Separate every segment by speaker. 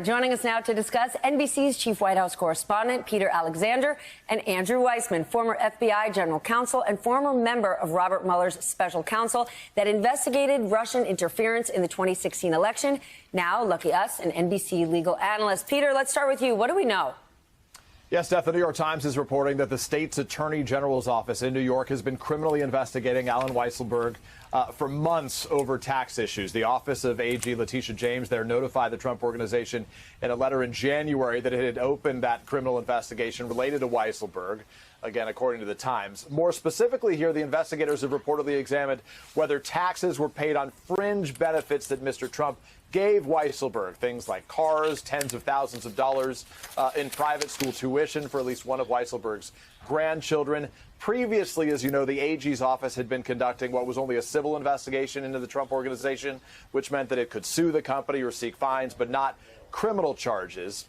Speaker 1: Joining us now to discuss NBC's chief White House correspondent, Peter Alexander, and Andrew Weissman, former FBI general counsel and former member of Robert Mueller's special counsel that investigated Russian interference in the 2016 election. Now, lucky us, an NBC legal analyst. Peter, let's start with you. What do we know?
Speaker 2: Yes, Steph, the New York Times is reporting that the state's attorney general's office in New York has been criminally investigating Allen Weisselberg for months over tax issues. The office of AG Letitia James there notified the Trump organization in a letter in January that it had opened that criminal investigation related to Weisselberg. Again, according to the Times. More specifically here, the investigators have reportedly examined whether taxes were paid on fringe benefits that Mr. Trump gave Weisselberg, things like cars, tens of thousands of dollars in private school tuition for at least one of Weisselberg's grandchildren. Previously, as you know, the AG's office had been conducting what was only a civil investigation into the Trump organization, which meant that it could sue the company or seek fines, but not criminal charges.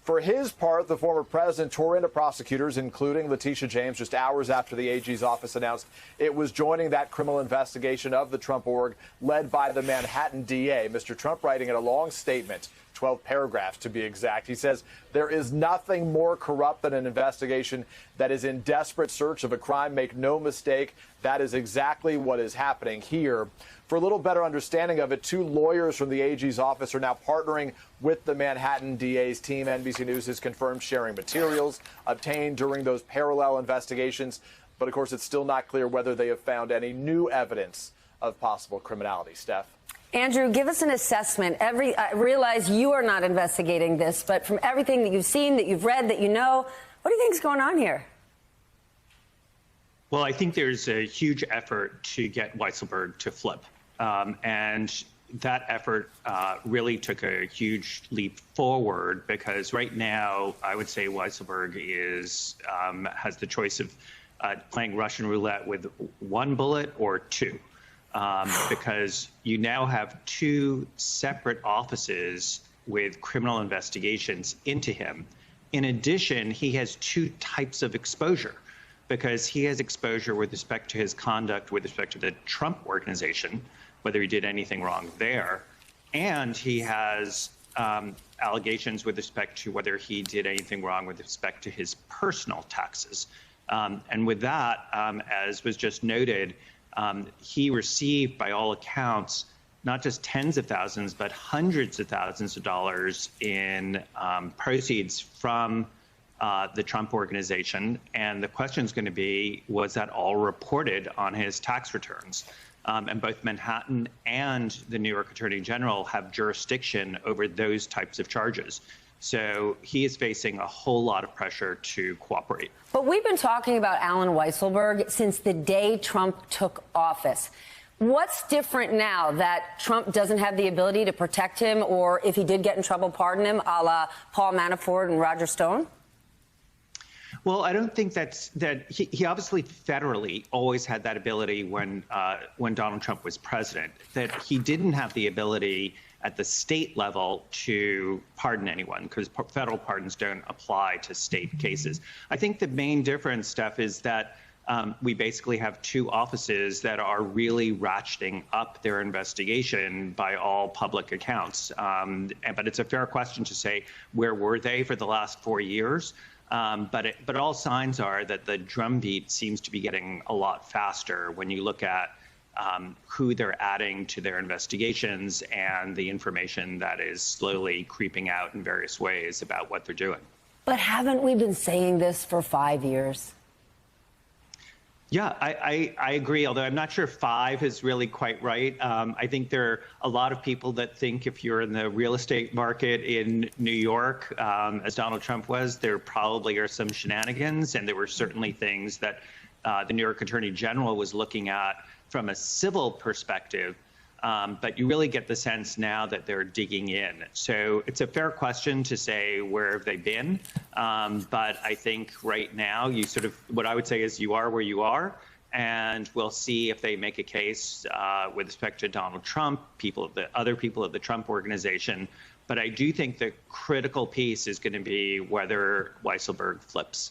Speaker 2: For his part, the former president tore into prosecutors, including Letitia James, just hours after the AG's office announced it was joining that criminal investigation of the Trump org led by the Manhattan DA. Mr. Trump writing in a long statement, 12 paragraphs to be exact. He says there is nothing more corrupt than an investigation that is in desperate search of a crime. Make no mistake, that is exactly what is happening here. For a little better understanding of it, two lawyers from the AG's office are now partnering with the Manhattan DA's team. NBC News has confirmed sharing materials obtained during those parallel investigations. But, of course, it's still not clear whether they have found any new evidence of possible criminality. Steph?
Speaker 1: Andrew, give us an assessment. I realize you are not investigating this, but from everything that you've seen, that you've read, that you know, what do you think is going on here?
Speaker 3: Well, I think there's a huge effort to get Weisselberg to flip. And that effort really took a huge leap forward because right now, I would say Weisselberg has the choice of playing Russian roulette with one bullet or two. Because you now have two separate offices with criminal investigations into him. In addition, he has two types of exposure because he has exposure with respect to his conduct with respect to the Trump organization, whether he did anything wrong there, and he has allegations with respect to whether he did anything wrong with respect to his personal taxes. And with that, as was just noted, he received, by all accounts, not just tens of thousands, but hundreds of thousands of dollars in proceeds from the Trump organization. And the question is going to be, was that all reported on his tax returns? And both Manhattan and the New York Attorney General have jurisdiction over those types of charges. So he is facing a whole lot of pressure to cooperate.
Speaker 1: But we've been talking about Allen Weisselberg since the day Trump took office. What's different now that Trump doesn't have the ability to protect him, or if he did get in trouble, pardon him, a la Paul Manafort and Roger Stone?
Speaker 3: Well, I don't think that he obviously federally always had that ability when Donald Trump was president, that he didn't have the ability at the state level to pardon anyone because federal pardons don't apply to state cases. I think the main difference, Steph, is that we basically have two offices that are really ratcheting up their investigation by all public accounts. But it's a fair question to say, where were they for the last 4 years? But all signs are that the drumbeat seems to be getting a lot faster when you look at who they're adding to their investigations and the information that is slowly creeping out in various ways about what they're doing.
Speaker 1: But haven't we been saying this for 5 years?
Speaker 3: Yeah, I agree, although I'm not sure 5 is really quite right. I think there are a lot of people that think if you're in the real estate market in New York, as Donald Trump was, there probably are some shenanigans, and there were certainly things that the New York Attorney General was looking at from a civil perspective, but you really get the sense now that they're digging in. So it's a fair question to say, where have they been? But I think right now, what I would say is you are where you are, and we'll see if they make a case with respect to Donald Trump, other people of the Trump organization. But I do think the critical piece is going to be whether Weisselberg flips.